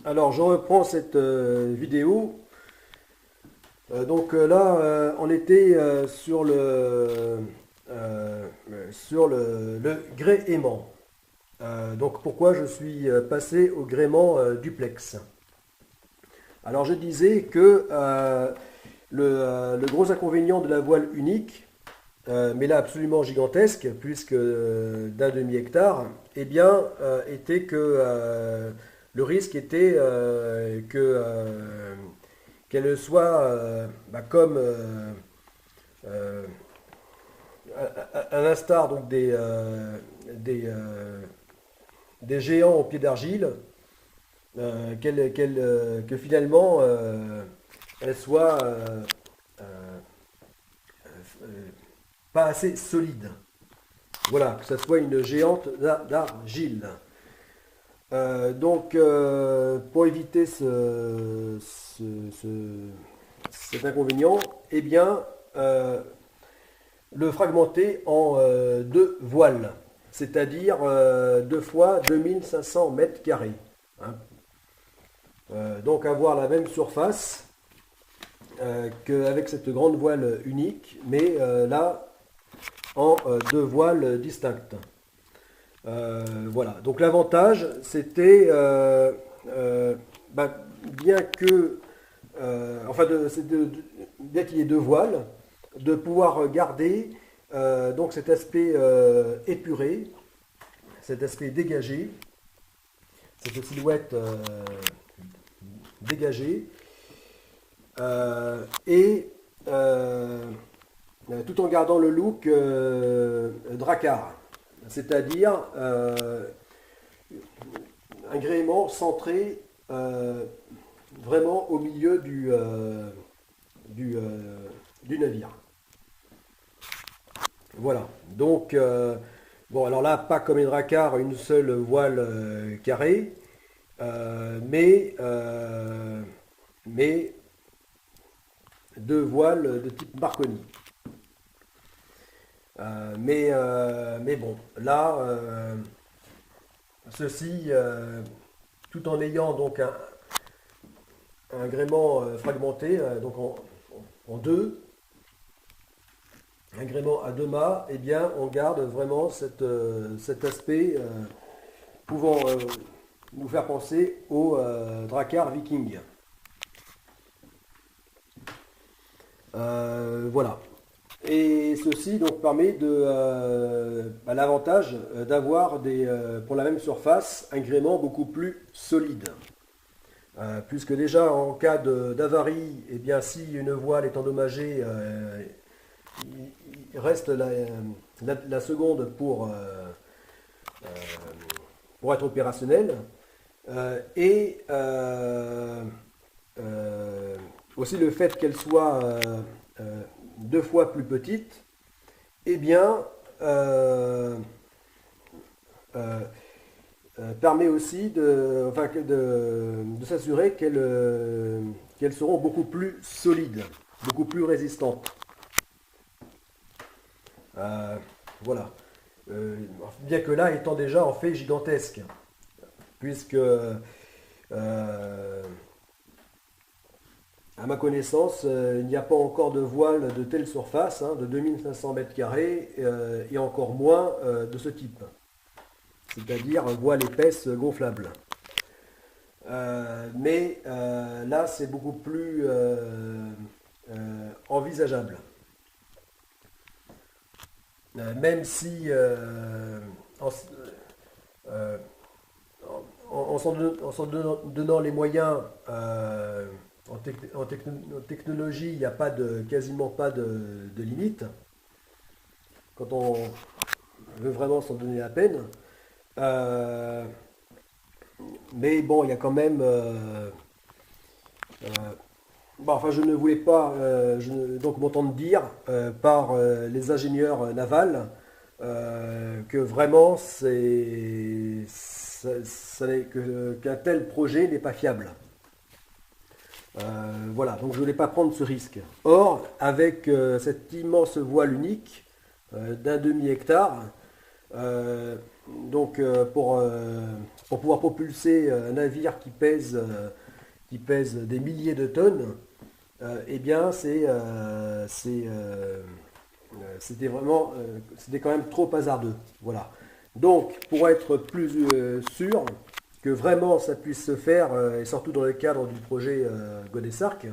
Alors je reprends cette vidéo. Là, on était sur le gréement. Donc pourquoi je suis passé au gréement duplex. Alors je disais que le gros inconvénient de la voile unique, mais là absolument gigantesque, puisque d'un demi-hectare, eh bien, était que le risque était qu'elle soit comme euh, à l'instar donc des géants au pied d'argile, que finalement elle soit euh, pas assez solide. Voilà, que ça soit une géante d'argile. Pour éviter cet inconvénient, eh bien, le fragmenter en deux voiles, c'est-à-dire deux fois 2500 mètres carrés. Hein. Donc avoir la même surface qu'avec cette grande voile unique, mais là en deux voiles distinctes. Voilà, donc l'avantage c'était bien que bien qu'il y ait deux voiles, de pouvoir garder donc cet aspect épuré, cet aspect dégagé, cette silhouette dégagée, et tout en gardant le look Drakkar, c'est-à-dire un gréement centré vraiment au milieu du navire. Voilà. Donc, bon, alors là, pas comme les Drakkar, une seule voile carrée, mais deux voiles de type Marconi. Mais bon, là, ceci, tout en ayant donc un gréement fragmenté, en deux, un gréement à deux mâts, eh bien, on garde vraiment cet aspect pouvant nous faire penser au Drakkar Viking. Voilà. Et ceci donc permet l'avantage d'avoir pour la même surface un gréement beaucoup plus solide. Puisque déjà en cas d'avarie, eh bien si une voile est endommagée, il reste la seconde pour être opérationnel. Et aussi le fait qu'elle soit deux fois plus petite, eh bien, permet aussi de s'assurer qu'elles seront beaucoup plus solides, beaucoup plus résistantes. Voilà. Bien que là, étant déjà en fait gigantesque, puisque à ma connaissance, il n'y a pas encore de voile de telle surface, hein, de 2500 mètres carrés, et encore moins de ce type, c'est-à-dire voile épaisse gonflable. Là, c'est beaucoup plus envisageable. Même si, euh, en s'en donnant les moyens, en technologie, il n'y a quasiment pas de limite. Quand on veut vraiment s'en donner la peine. Euh, mais bon, il y a quand même. Euh, je ne voulais pas donc m'entendre dire par les ingénieurs navals que vraiment qu'un tel projet n'est pas fiable. Voilà, donc je ne voulais pas prendre ce risque. Or, avec cette immense voile unique d'un demi-hectare, pour pour pouvoir propulser un navire qui pèse des milliers de tonnes, eh bien c'était quand même trop hasardeux. Voilà. Donc pour être plus sûr que vraiment ça puisse se faire, et surtout dans le cadre du projet Godessarc,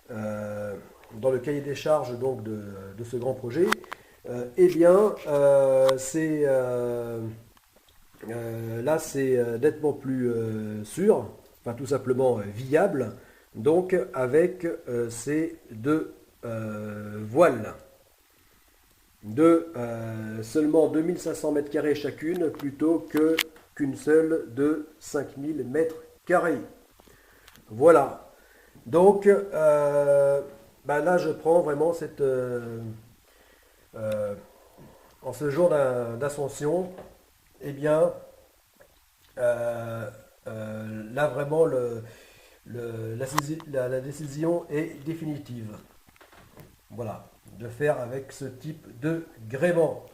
dans le cahier des charges donc de ce grand projet, eh bien là c'est nettement plus sûr, enfin tout simplement viable, donc avec ces deux voiles de seulement 2500 mètres carrés chacune plutôt qu'une seule de 5000 mètres carrés. Voilà. Donc bah là je prends vraiment euh, en ce jour d'ascension, eh bien là vraiment la décision est définitive. Voilà, de faire avec ce type de gréement.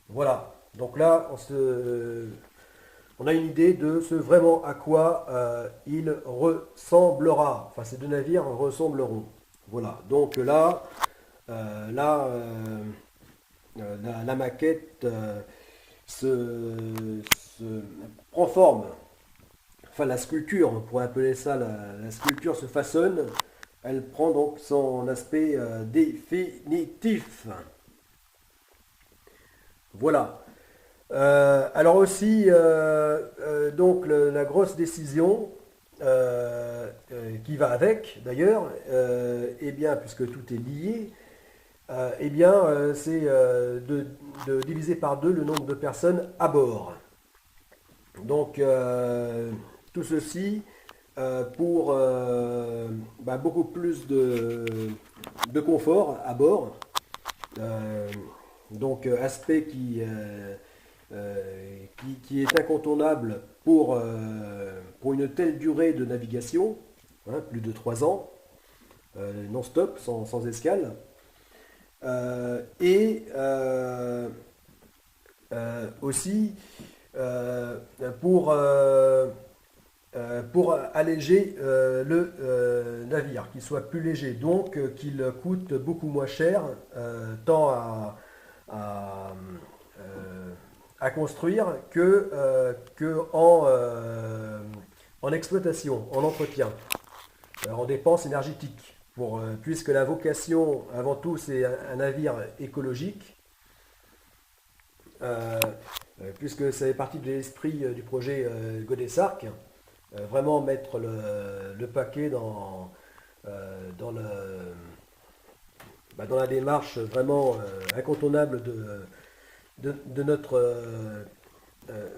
Voilà, donc là on a une idée de ce vraiment à quoi il ressemblera. Enfin, ces deux navires ressembleront. Voilà, donc là, la maquette se prend forme. Enfin, la sculpture, on pourrait appeler ça la sculpture se façonne. Elle prend donc son aspect définitif. Voilà. Alors aussi, donc la grosse décision qui va avec, d'ailleurs, eh bien, puisque tout est lié, eh bien, c'est de diviser par deux le nombre de personnes à bord. Donc, tout ceci pour bah, beaucoup plus de confort à bord. Euh, donc, aspect qui est incontournable pour une telle durée de navigation, hein, plus de 3 ans, non-stop, sans escale. Et aussi euh, pour, euh, pour alléger le navire, qu'il soit plus léger, donc qu'il coûte beaucoup moins cher, tant à, euh, à construire en exploitation, en entretien, en dépenses énergétiques. Puisque la vocation, avant tout, c'est un navire écologique, euh, puisque ça fait partie de l'esprit du projet Godessarc, vraiment mettre le paquet dans la démarche vraiment incontournable de notre euh,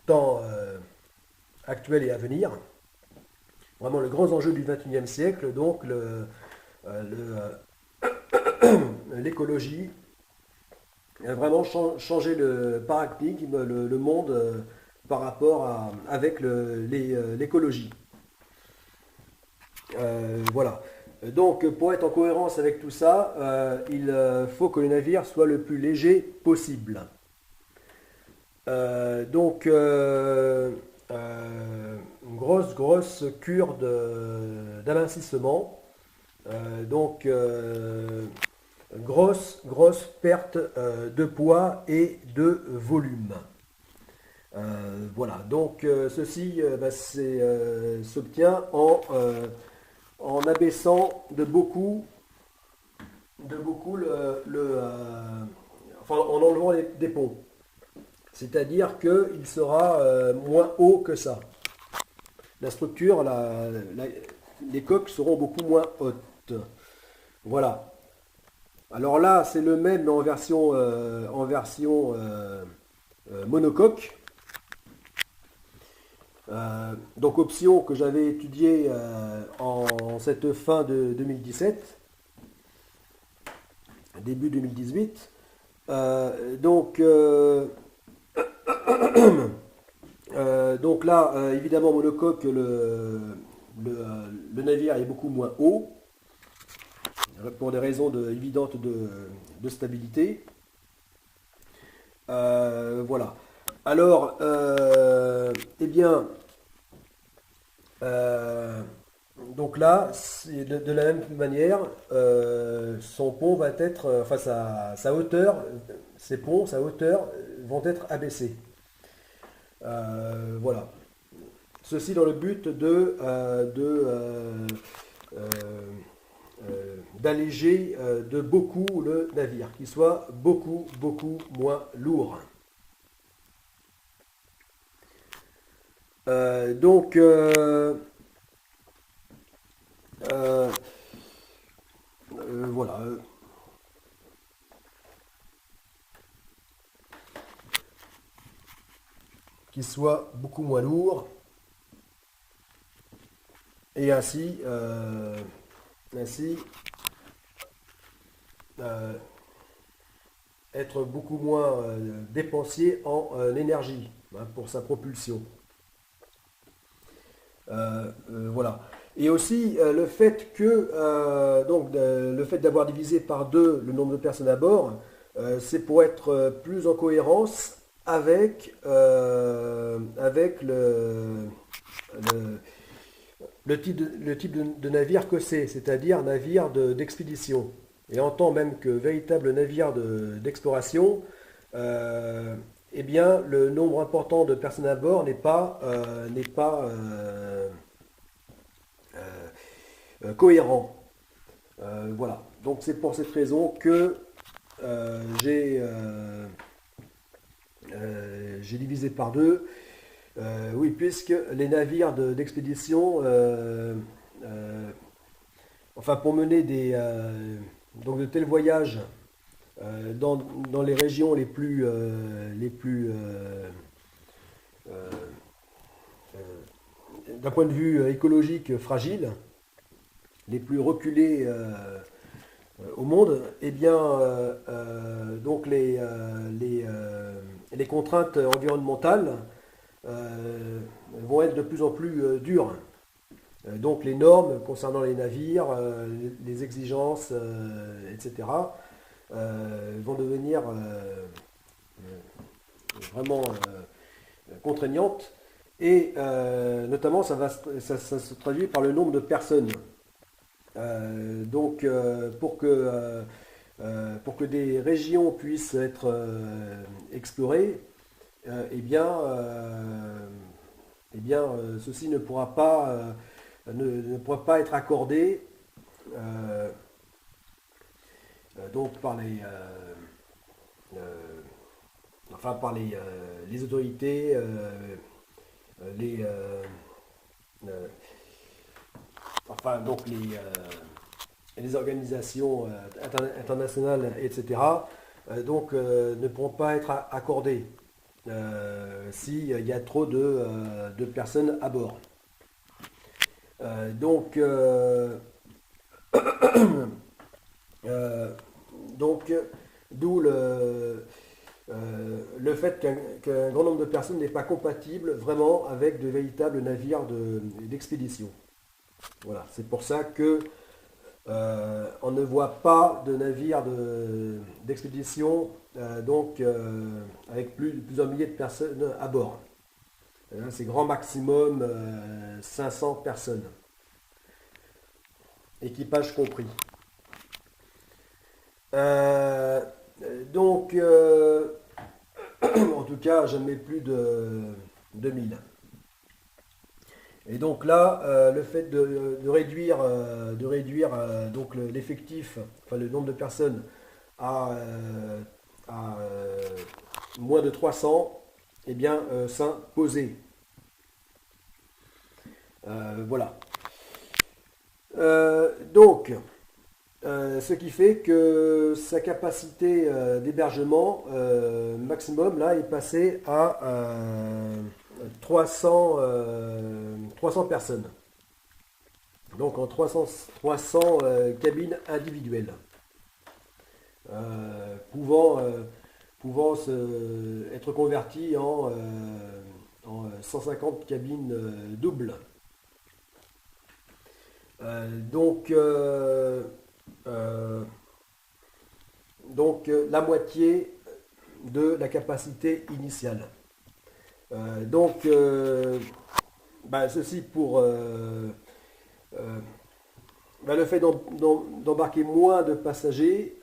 temps actuel et à venir. Vraiment le grand enjeu du XXIe siècle, donc l'écologie, vraiment changer le paradigme, le monde par rapport avec l'écologie. Voilà. Donc pour être en cohérence avec tout ça, il faut que le navire soit le plus léger possible. Donc une grosse cure d'amincissement. Donc grosse perte de poids et de volume. Voilà, donc ceci bah, s'obtient en abaissant de beaucoup enfin en enlevant des ponts. C'est-à-dire qu'il sera moins haut que ça. La structure, les coques seront beaucoup moins hautes. Voilà. Alors là, c'est le même mais en version monocoque. Donc option que j'avais étudiée en cette fin de 2017, début 2018. Donc, donc là, évidemment, monocoque, le navire est beaucoup moins haut, pour des raisons évidentes de stabilité. Voilà. Alors, eh bien, euh, donc là, de la même manière, son pont va être, enfin sa hauteur, ses ponts, sa hauteur vont être abaissés. Voilà. Ceci dans le but euh, d'alléger de beaucoup le navire, qu'il soit beaucoup moins lourd. Donc, euh, voilà, qu'il soit beaucoup moins lourd et ainsi euh, être beaucoup moins dépensier en énergie hein, pour sa propulsion. Voilà. Et aussi le fait que le fait d'avoir divisé par deux le nombre de personnes à bord, c'est pour être plus en cohérence avec le, le type de navire que c'est-à-dire navire d'expédition. Et en tant même que véritable navire d'exploration, euh, eh bien, le nombre important de personnes à bord n'est pas cohérent. Voilà. Donc c'est pour cette raison que j'ai j'ai divisé par deux. Oui, puisque les navires d'expédition, enfin pour mener donc de tels voyages dans les régions euh, d'un point de vue écologique fragiles, les plus reculées au monde, eh bien, donc les contraintes environnementales vont être de plus en plus dures. Donc les normes concernant les navires, les exigences, etc., vont devenir vraiment contraignantes. Et notamment, ça se traduit par le nombre de personnes. Donc, pour que des régions puissent être explorées, eh bien, ceci ne pourra pas être accordé euh, donc euh, enfin par les autorités, les, euh, enfin donc les organisations internationales, etc. Ne pourront pas être accordées s'il y a trop de personnes à bord. Donc, euh, donc, d'où le fait qu'un grand nombre de personnes n'est pas compatible vraiment avec de véritables navires d'expédition. Voilà, c'est pour ça que on ne voit pas de navires d'expédition avec plusieurs milliers de personnes à bord. C'est grand maximum 500 personnes, équipage compris. Euh, donc, en tout cas, jamais plus de 2000. Et donc là, le fait de réduire donc l'effectif, enfin le nombre de personnes à moins de 300, eh bien, s'imposer. Voilà. Donc, ce qui fait que sa capacité d'hébergement maximum là est passée à 300 personnes. Donc en 300 cabines individuelles, pouvant, être converties en 150 cabines doubles. Euh, donc, euh, euh, la moitié de la capacité initiale. Donc, ceci pour le fait d'embarquer moins de passagers,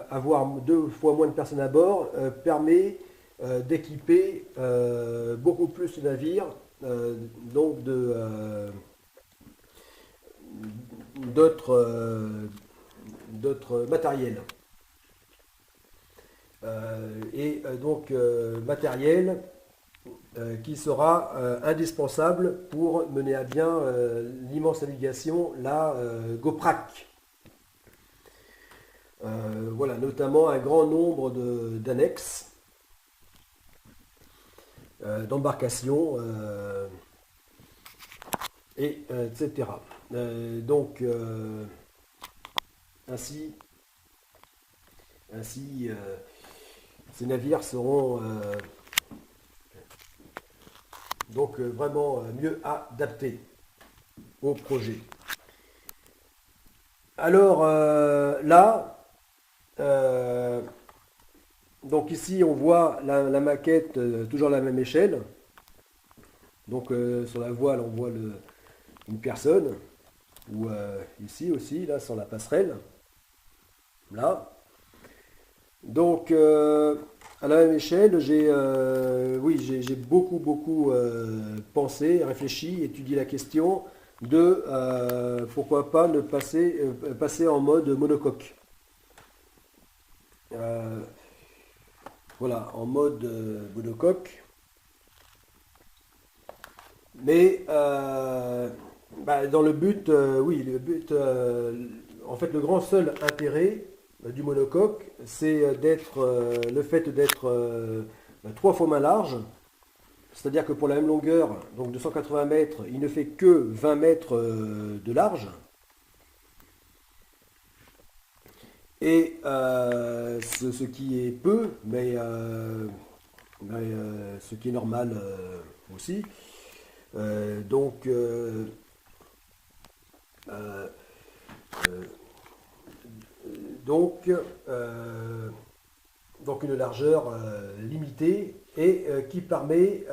avoir 2 fois moins de personnes à bord, permet d'équiper beaucoup plus de navires, donc d'autres matériels. Matériel qui sera indispensable pour mener à bien l'immense navigation, la GoPrac. Voilà, notamment un grand nombre d'annexes, d'embarcations, etc. Ainsi, ces navires seront vraiment mieux adaptés au projet. Alors donc ici on voit la maquette, toujours à la même échelle. Donc sur la voile on voit une personne, ou ici aussi, là sur la passerelle. Là. Donc à la même échelle, j'ai beaucoup pensé, réfléchi, étudié la question de pourquoi pas ne passer en mode monocoque. Voilà, en mode monocoque. Mais dans le but, en fait, le grand seul intérêt du monocoque, c'est le fait d'être 3 fois moins large. C'est-à-dire que pour la même longueur, donc de 180 mètres, il ne fait que 20 mètres de large. Et ce qui est peu, mais ce qui est normal aussi. Donc une largeur limitée et qui permet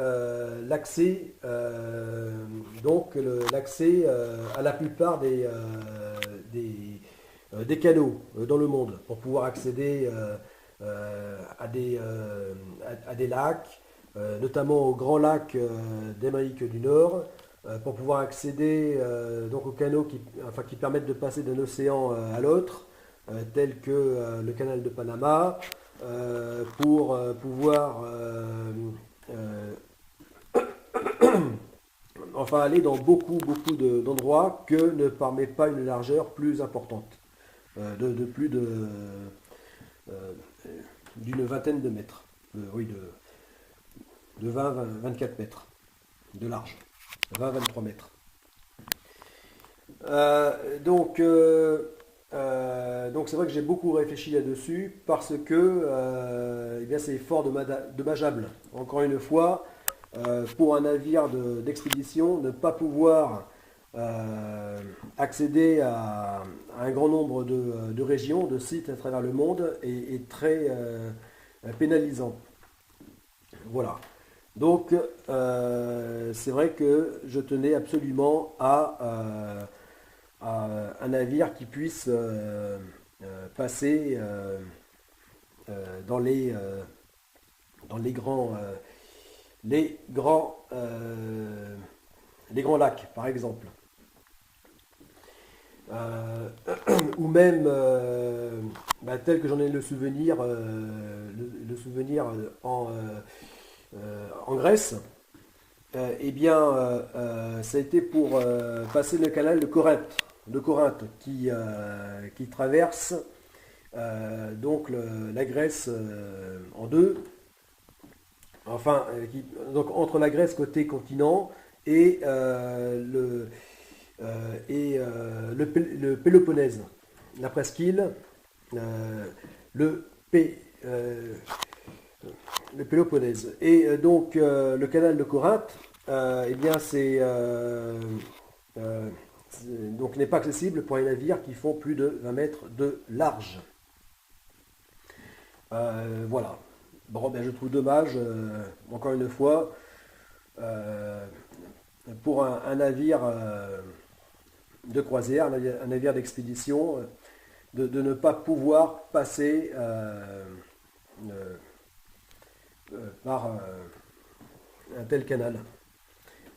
l'accès à la plupart des canaux dans le monde pour pouvoir accéder à des lacs, notamment aux grands lacs d'Amérique du Nord, pour pouvoir accéder aux canaux qui permettent de passer d'un océan à l'autre, tels que le canal de Panama, pour pouvoir aller dans beaucoup d'endroits que ne permet pas une largeur plus importante, de plus d'une vingtaine de mètres, de 20-24 mètres de large, 20-23 mètres. Donc c'est vrai que j'ai beaucoup réfléchi là-dessus parce que c'est fort dommageable, encore une fois, pour un navire d'expédition, ne pas pouvoir accéder à un grand nombre de régions, de sites à travers le monde est très pénalisant. Voilà. Donc c'est vrai que je tenais absolument à un navire qui puisse passer dans les grands lacs, par exemple. Ou même tel que j'en ai le souvenir en Grèce, ça a été pour passer le canal de Corinthe qui traverse la Grèce en deux, donc entre la Grèce côté continent et le Péloponnèse, la presqu'île, le Péloponnèse. Et donc le canal de Corinthe, donc n'est pas accessible pour les navires qui font plus de 20 mètres de large. Voilà. Bon, ben, je trouve dommage, encore une fois, euh, pour un navire de croisière, un navire d'expédition, de ne pas pouvoir passer euh, par un tel canal.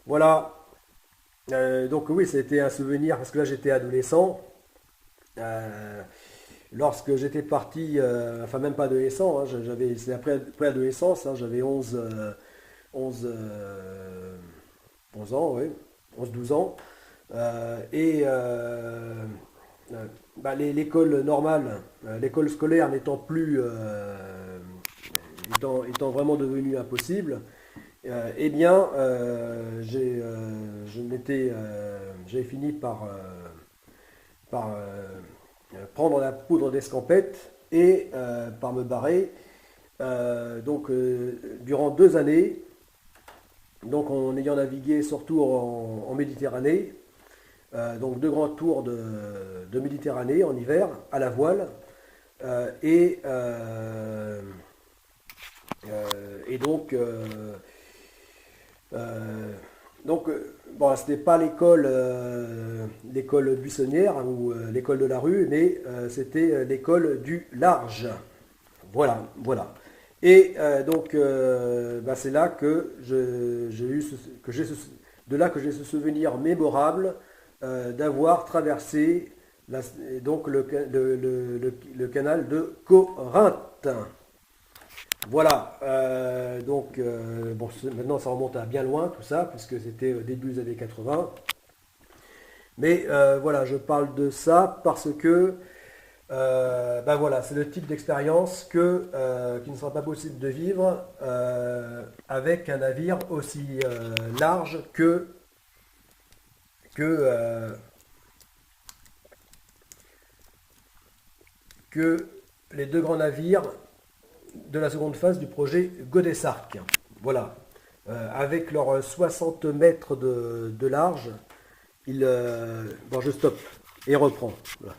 Voilà. Donc oui, c'était un souvenir parce que là j'étais adolescent. Euh, Lorsque j'étais parti, enfin même pas adolescent, hein, c'est après adolescence, hein, j'avais 11, 11 ans, oui, 11 12 ans. Et bah, l'école normale, l'école scolaire n'étant plus, étant vraiment devenue impossible, eh bien, j'ai fini par prendre la poudre d'escampette et par me barrer. Durant 2 années, donc en ayant navigué surtout en Méditerranée, donc 2 grands tours de Méditerranée en hiver à la voile. Euh, et, euh, et donc, euh, bon, c'était pas l'école buissonnière, hein, ou l'école de la rue, mais c'était l'école du large. Voilà, voilà. Et bah, c'est là que j'ai eu de là que j'ai ce souvenir mémorable d'avoir traversé donc le canal de Corinthe. Voilà, bon, maintenant ça remonte à bien loin tout ça, puisque c'était au début des années 80. Mais voilà, je parle de ça parce que ben voilà, c'est le type d'expérience qui ne sera pas possible de vivre avec un navire aussi large que, euh, que les 2 grands navires de la seconde phase du projet Godessarc. Voilà. Avec leurs 60 mètres de large, bon, je stoppe et reprends. Voilà.